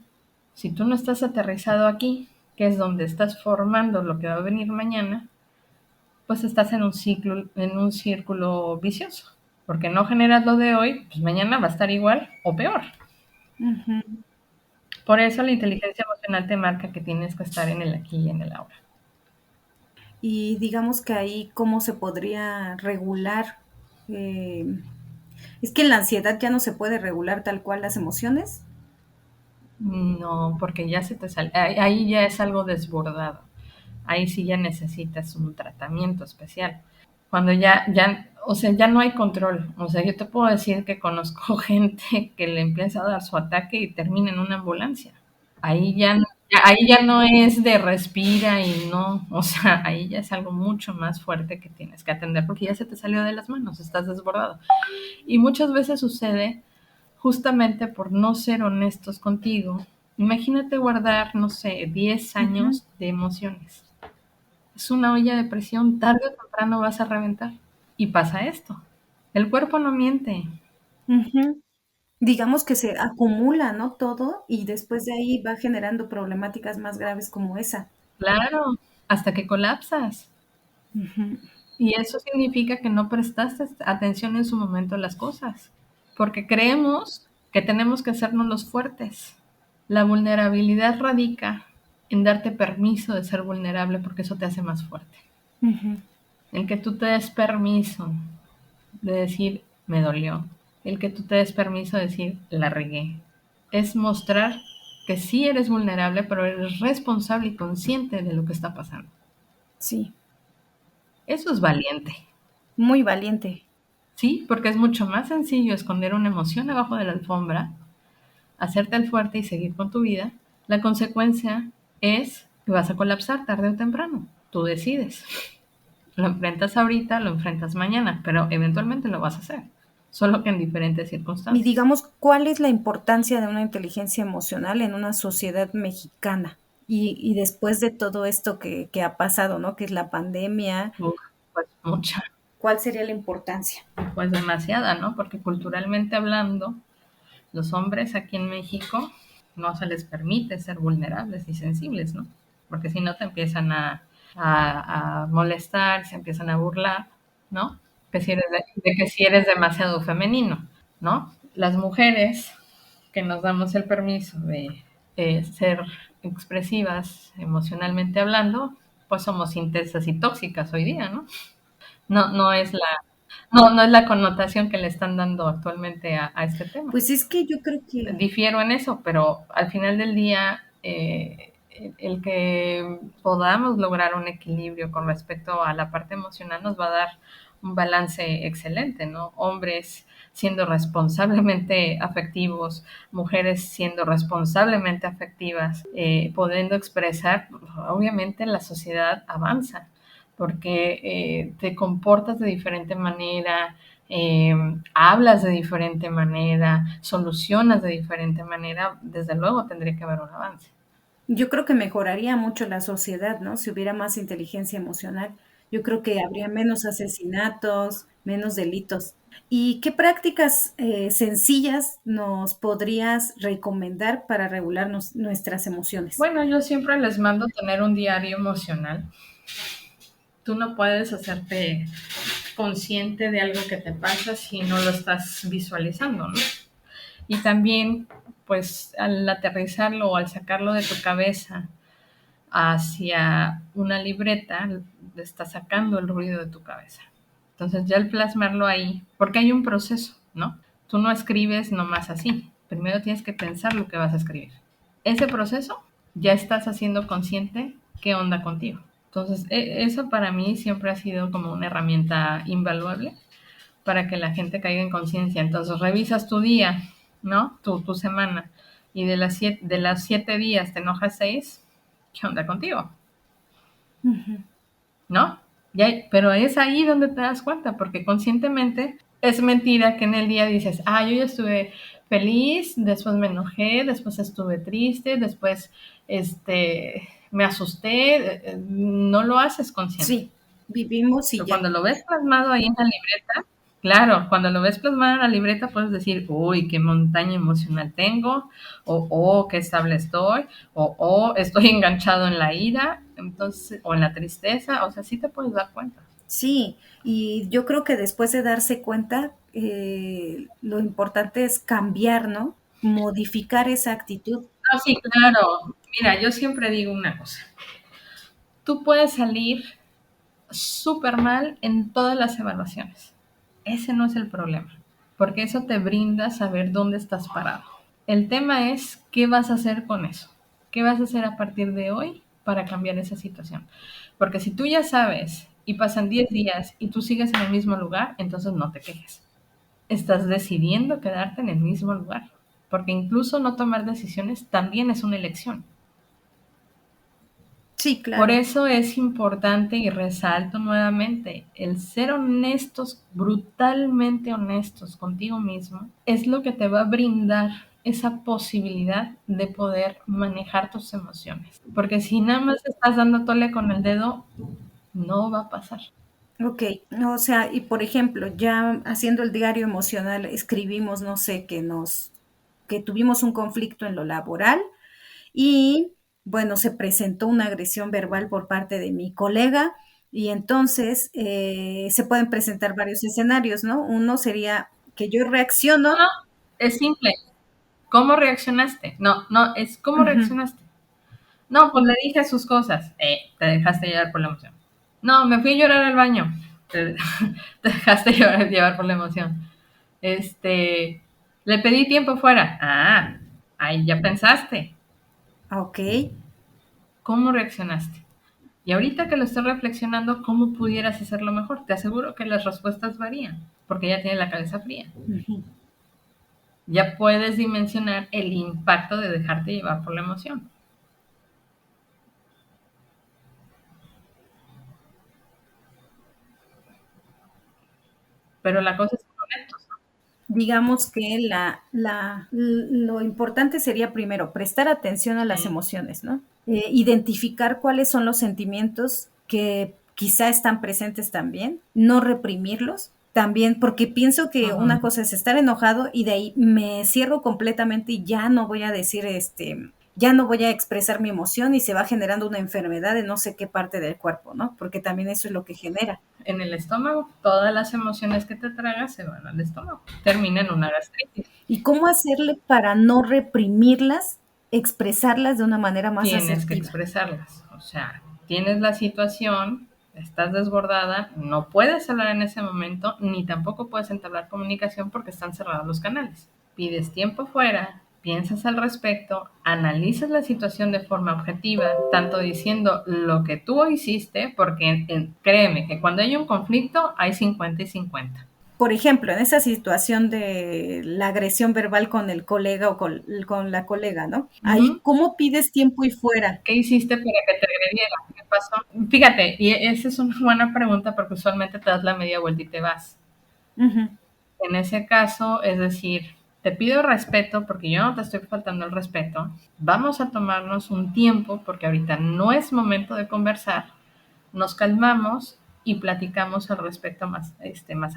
Si tú no estás aterrizado aquí, que es donde estás formando lo que va a venir mañana, pues estás en un círculo vicioso, porque no generas lo de hoy, pues mañana va a estar igual o peor. Ujú. Por eso la inteligencia emocional te marca que tienes que estar en el aquí y en el ahora. Y digamos que ahí, ¿cómo se podría regular? Eh, es que en la ansiedad ya no se puede regular tal cual las emociones. No, porque ya se te sale, ahí ya es algo desbordado. Ahí sí ya necesitas un tratamiento especial. Cuando o sea, ya no hay control. O sea, yo te puedo decir que conozco gente que le empieza a dar su ataque y termina en una ambulancia. Ahí ya Ahí ya no es de respira y no, o sea, ahí ya es algo mucho más fuerte que tienes que atender porque ya se te salió de las manos, estás desbordado. Y muchas veces sucede justamente por no ser honestos contigo. Imagínate guardar, no sé, 10 Ujú, años de emociones. Es una olla de presión, tarde o temprano vas a reventar. Y pasa esto. El cuerpo no miente. ujú. Digamos que se acumula, ¿no? Todo y después de ahí va generando problemáticas más graves como esa. Claro, hasta que colapsas. Ujú. Y eso significa que no prestaste atención en su momento a las cosas, porque creemos que tenemos que hacernos los fuertes. La vulnerabilidad radica en darte permiso de ser vulnerable porque eso te hace más fuerte. Ujú. El que tú te des permiso de decir, me dolió. El que tú te des permiso de decir, la regué. Es mostrar que sí eres vulnerable, pero eres responsable y consciente de lo que está pasando. Sí, Eso es valiente. muy valiente. Sí, porque es mucho más sencillo esconder una emoción abajo de la alfombra, hacerte el fuerte y seguir con tu vida. La consecuencia es que vas a colapsar tarde o temprano. Tú decides. Lo enfrentas ahorita, lo enfrentas mañana, pero eventualmente lo vas a hacer, solo que en diferentes Y circunstancias. digamos, ¿cuál es la importancia de una inteligencia emocional en una sociedad mexicana? Y después de todo esto que ha pasado, ¿no? Que es la pandemia, Uf, pues mucha, ¿cuál sería la importancia? pues demasiada, ¿no? Porque culturalmente hablando, los hombres aquí en México no se les permite ser vulnerables y sensibles, ¿no? Porque si no te empiezan a molestar, se empiezan a burlar, ¿no? Que si eres de que si eres demasiado femenino, ¿no? Las mujeres que nos damos el permiso de ser expresivas emocionalmente hablando, pues somos intensas y tóxicas hoy día, ¿no? No es no es la connotación que le están dando actualmente a este tema. Pues es que yo creo que Difiero en eso, pero al final del día, el que podamos lograr un equilibrio con respecto a la parte emocional nos va a dar un balance excelente, ¿no? Hombres siendo responsablemente afectivos, mujeres siendo responsablemente afectivas, pudiendo expresar, obviamente la sociedad avanza, porque te comportas de diferente manera, eh, hablas de diferente manera, solucionas de diferente manera, desde luego tendría que haber un avance. yo creo que mejoraría mucho la sociedad, ¿no? Si hubiera más inteligencia emocional. Yo creo que habría menos asesinatos, menos delitos. ¿Y qué prácticas sencillas nos podrías recomendar para regular nuestras emociones? Bueno, yo siempre les mando tener un diario emocional. Tú no puedes hacerte consciente de algo que te pasa si no lo estás visualizando, ¿no? Y también, pues, al aterrizarlo o al sacarlo de tu cabeza hacia una libreta, está sacando el ruido de tu cabeza. Entonces ya al plasmarlo ahí, porque hay un proceso, ¿no? Tú no escribes nomás así. Primero tienes que pensar lo que vas a escribir. Ese proceso ya estás haciendo consciente qué onda contigo. Entonces, eso para mí siempre ha sido como una herramienta invaluable para que la gente caiga en conciencia. Entonces, revisas tu día, ¿no? Tu semana. Y de las 7 días te enojas 6, ¿qué onda contigo? Ujú. ¿No? Pero es ahí donde te das cuenta, porque conscientemente es mentira que en el día dices, yo ya estuve feliz, después me enojé, después estuve triste, después me asusté, no lo haces consciente. Sí, vivimos y Pero ya. cuando lo ves plasmado ahí en la libreta, claro, cuando lo ves plasmado en la libreta puedes decir, uy, qué montaña emocional tengo, o oh, qué estable estoy, o oh, estoy enganchado en la ira, entonces, o en la tristeza, o sea, sí te puedes dar cuenta. Sí, y yo creo que después de darse cuenta, lo importante es cambiar, ¿no? Modificar esa actitud. No, sí, claro. Mira, yo siempre digo una cosa. Tú puedes salir súper mal en todas las evaluaciones. Ese no es el problema, porque eso te brinda saber dónde estás parado. El tema es qué vas a hacer con eso. ¿Qué vas a hacer a partir de hoy para cambiar esa situación? Porque si tú ya sabes y pasan 10 días y tú sigues en el mismo lugar, entonces no te quejes. Estás decidiendo quedarte en el mismo lugar. Porque incluso no tomar decisiones también es una elección. Sí, Por claro. eso es importante y resalto nuevamente, el ser honestos, brutalmente honestos contigo mismo, es lo que te va a brindar esa posibilidad de poder manejar tus emociones. Porque si nada más estás dando tole con el dedo, no va a pasar. Ok, o sea, y por ejemplo, ya haciendo el diario emocional, escribimos, no sé, que tuvimos un conflicto en lo laboral y, bueno, se presentó una agresión verbal por parte de mi colega y entonces se pueden presentar varios escenarios, ¿no? Uno sería que yo No, reacciono. no, es simple. ¿Cómo reaccionaste? No, no, es cómo Ujú. reaccionaste. No, pues le dije sus cosas. Te dejaste llevar por la emoción. No, me fui a llorar al baño. Te, te dejaste llevar por la emoción. Le pedí tiempo fuera. Ah, ahí ya pensaste. Ok, ¿Cómo reaccionaste? Y ahorita que lo estoy reflexionando, ¿cómo pudieras hacerlo mejor? Te aseguro que las respuestas varían, porque ya tienes la cabeza fría. ujú. Ya puedes dimensionar el impacto de dejarte llevar por la emoción. Pero la cosa es ser honestos. Digamos que lo importante sería primero prestar atención a las Sí. emociones, ¿no? Identificar cuáles son los sentimientos que quizá están presentes también, no reprimirlos. También, porque pienso que una Ujú. cosa es estar enojado y de ahí me cierro completamente y ya no voy a decir, ya no voy a expresar mi emoción y se va generando una enfermedad de no sé qué parte del cuerpo, ¿no? Porque también eso es lo que genera. En el estómago, todas las emociones que te tragas se van al estómago. Termina en una gastritis. ¿Y cómo hacerle para no reprimirlas, expresarlas de una manera más Tienes que asertiva? expresarlas. O sea, tienes la situación, estás desbordada, no puedes hablar en ese momento, ni tampoco puedes entablar comunicación porque están cerrados los canales. Pides tiempo fuera, piensas al respecto, analizas la situación de forma objetiva, tanto diciendo lo que tú hiciste, porque créeme que cuando hay un conflicto hay 50 y 50. Por ejemplo, en esa situación de la agresión verbal con el colega o con la colega, ¿no? Ahí, Ujú. ¿cómo pides tiempo y fuera? ¿Qué hiciste para que te agrediera? ¿Qué pasó? Fíjate, y esa es una buena pregunta porque usualmente te das la media vuelta y te vas. Ujú. En ese caso, es decir, te pido respeto porque yo no te estoy faltando el respeto. Vamos a tomarnos un tiempo porque ahorita no es momento de conversar. Nos calmamos y platicamos al respecto más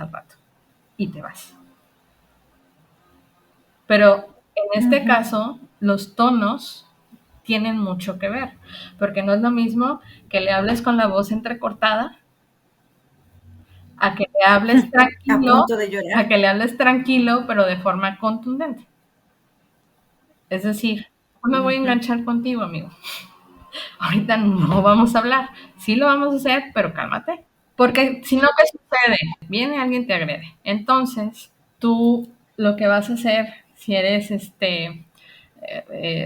al rato. Y te vas. Pero en este Ujú. caso, los tonos tienen mucho que ver, porque no es lo mismo que le hables con la voz entrecortada a que le hables A tranquilo, punto de llorar. a que le hables tranquilo, pero de forma contundente. Es decir, no me voy a Ujú. enganchar contigo, amigo. Ahorita no vamos a hablar. Sí lo vamos a hacer, pero cálmate. Porque si no, ¿qué sucede? Viene alguien te agrede. Entonces, tú lo que vas a hacer, si eres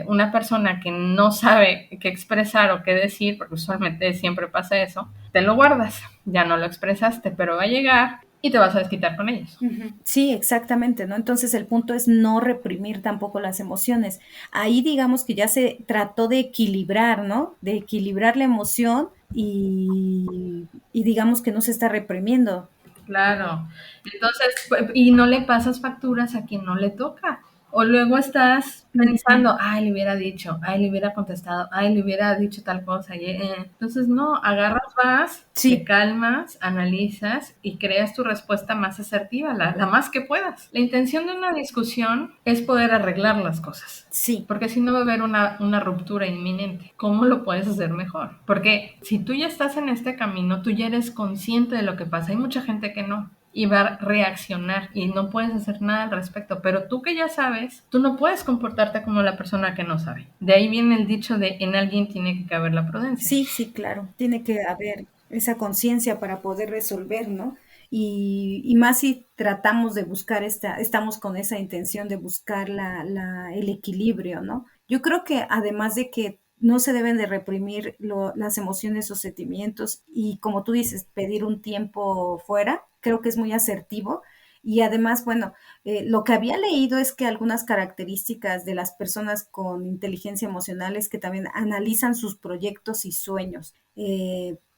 una persona que no sabe qué expresar o qué decir, porque usualmente siempre pasa eso, te lo guardas, ya no lo expresaste, pero va a llegar y te vas a desquitar con ellos. Ujú. Sí, exactamente, ¿no? Entonces el punto es no reprimir tampoco las emociones. Ahí digamos que ya se trató de equilibrar, ¿no? De equilibrar la emoción y digamos que no se está reprimiendo. Claro. Entonces, y no le pasas facturas a quien no le toca. O luego estás Ujú. pensando, ay, le hubiera dicho, ay, le hubiera contestado, ay, le hubiera dicho tal cosa. Entonces, no, agarras, vas, te Sí, calmas, analizas y creas tu respuesta más asertiva, la más que puedas. La intención de una discusión es poder arreglar las cosas. sí. Porque si no va a haber una ruptura inminente. ¿Cómo lo puedes hacer mejor? Porque si tú ya estás en este camino, tú ya eres consciente de lo que pasa. Hay mucha gente que no y va a reaccionar y no puedes hacer nada al respecto. Pero tú que ya sabes, tú no puedes comportarte como la persona que no sabe. De ahí viene el dicho de en alguien tiene que caber la prudencia. Sí, sí, claro. Tiene que haber esa conciencia para poder resolver, ¿no? Y más si tratamos de buscar estamos con esa intención de buscar el equilibrio, ¿no? Yo creo que además de que no se deben de reprimir las emociones o sentimientos y como tú dices, pedir un tiempo fuera, creo que es muy asertivo Y además, bueno, lo que había leído es que algunas características de las personas con inteligencia emocional es que también analizan sus proyectos y sueños.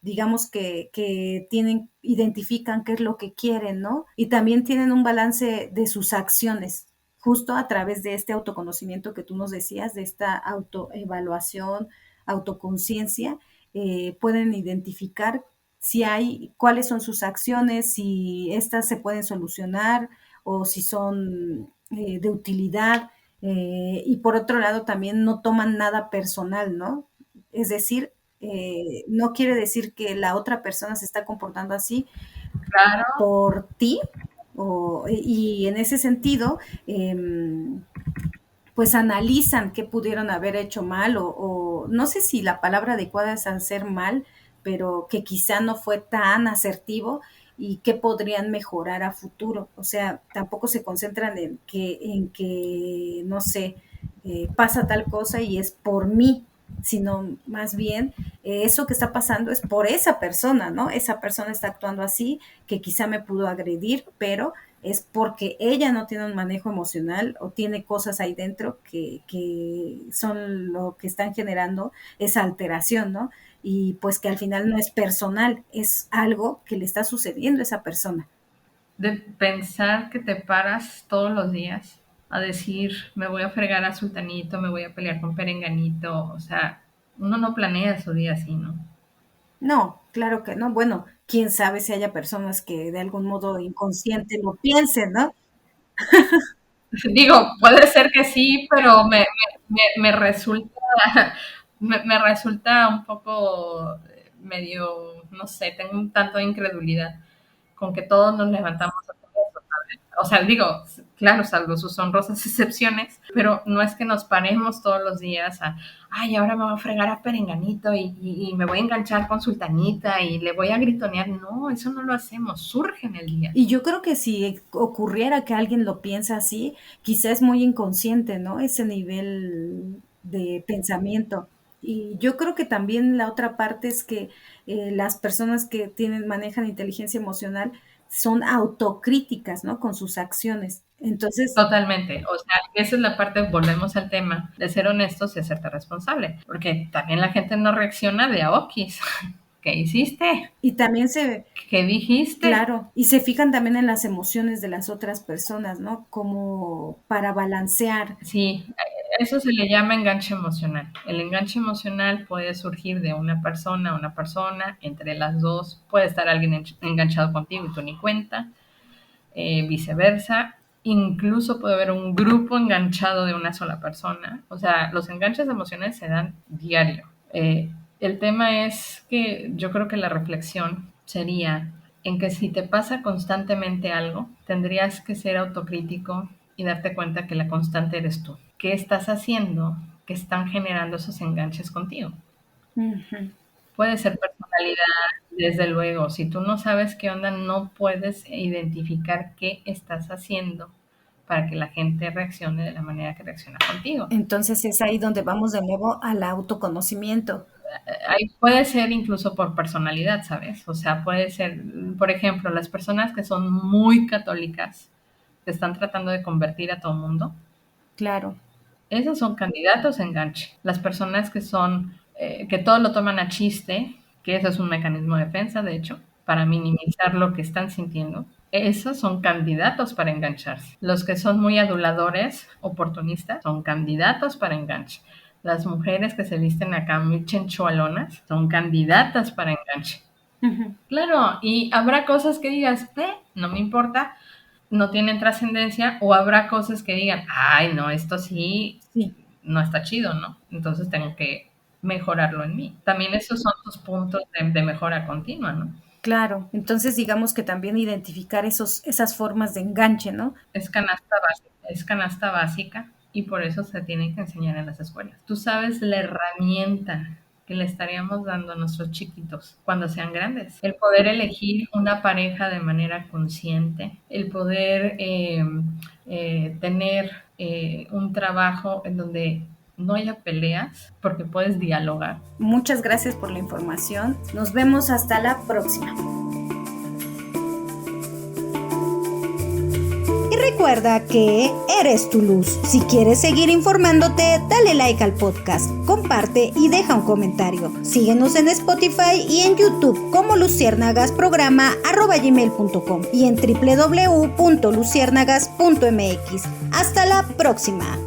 Digamos que tienen, identifican qué es lo que quieren, ¿no? Y también tienen un balance de sus acciones, justo a través de este autoconocimiento que tú nos decías, de esta autoevaluación, autoconciencia, pueden identificar si hay, cuáles son sus acciones, si estas se pueden solucionar o si son de utilidad. Y por otro lado, también no toman nada personal, ¿no? Es decir, no quiere decir que la otra persona se está comportando así Claro, por ti, y en ese sentido, pues analizan qué pudieron haber hecho mal o no sé si la palabra adecuada es hacer mal, pero que quizá no fue tan asertivo y qué podrían mejorar a futuro. O sea, tampoco se concentran en que no sé, pasa tal cosa y es por mí, sino más bien eso que está pasando es por esa persona, ¿no? Esa persona está actuando así, que quizá me pudo agredir, pero es porque ella no tiene un manejo emocional o tiene cosas ahí dentro que son lo que están generando esa alteración, ¿no? Y pues que al final no es personal, es algo que le está sucediendo a esa persona. de pensar que te paras todos los días a decir, me voy a fregar a Sultanito, me voy a pelear con Perenganito, o sea, uno no planea su día así, ¿no? No, claro que no. Bueno, quién sabe si haya personas que de algún modo inconsciente lo piensen, ¿no? Digo, puede ser que sí, pero me resulta, me resulta un poco medio, no sé, tengo un tanto de incredulidad con que todos nos levantamos a hacer eso, ¿sabes? O sea, digo, claro, salvo sus honrosas excepciones, pero no es que nos paremos todos los días a, ay, ahora me voy a fregar a Perenganito y me voy a enganchar con Sultanita y le voy a gritonear. No, eso no lo hacemos, surge en el día. Y yo creo que si ocurriera que alguien lo piensa así, quizá es muy inconsciente, ¿no? Ese nivel de pensamiento. Y yo creo que también la otra parte es que las personas que tienen, manejan inteligencia emocional son autocríticas, ¿no? Con sus acciones. Entonces, Totalmente. O sea, esa es la parte, volvemos al tema, de ser honestos y hacerte responsable. Porque también la gente no reacciona de a okis. ¿Qué hiciste? y también se, ¿Qué dijiste? claro, y se fijan también en las emociones de las otras personas, ¿no? Como para balancear. Sí, eso se le llama enganche emocional. El enganche emocional puede surgir de una persona a una persona, entre las dos. Puede estar alguien enganchado contigo y tú ni cuenta, viceversa. Incluso puede haber un grupo enganchado de una sola persona. O sea, los enganches emocionales se dan diario. El tema es que yo creo que la reflexión sería en que si te pasa constantemente algo, tendrías que ser autocrítico y darte cuenta que la constante eres tú. ¿Qué estás haciendo que están generando esos enganches contigo? Ujú. Puede ser personalidad, desde luego. Si tú no sabes qué onda, no puedes identificar qué estás haciendo para que la gente reaccione de la manera que reacciona contigo. Entonces es ahí donde vamos de nuevo al autoconocimiento. Ahí puede ser incluso por personalidad, ¿sabes? O sea, puede ser, por ejemplo, las personas que son muy católicas, que están tratando de convertir a todo el mundo, Claro. esos son candidatos a enganche. Las personas que son, que todo lo toman a chiste, que eso es un mecanismo de defensa, de hecho, para minimizar lo que están sintiendo, esos son candidatos para engancharse. Los que son muy aduladores, oportunistas, son candidatos para enganche. Las mujeres que se visten acá muy chenchualonas son candidatas para enganche. Ujú. Claro, y habrá cosas que digas, no me importa, no tienen trascendencia, o habrá cosas que digan, ay, no, esto sí Sí, no está chido, ¿no? Entonces tengo que mejorarlo en mí. También esos son tus puntos de mejora continua, ¿no? claro. Entonces digamos que también identificar esas formas de enganche, ¿no? Es canasta básica y por eso se tiene que enseñar en las escuelas. Tú sabes la herramienta que le estaríamos dando a nuestros chiquitos cuando sean grandes. El poder elegir una pareja de manera consciente, el poder tener un trabajo en donde no haya peleas porque puedes dialogar. Muchas gracias por la información. Nos vemos hasta la próxima. Recuerda que eres tu luz. Si quieres seguir informándote, dale like al podcast, comparte y deja un comentario. Síguenos en Spotify y en YouTube como luciérnagasprograma@gmail.com y en www.luciérnagas.mx. Hasta la próxima.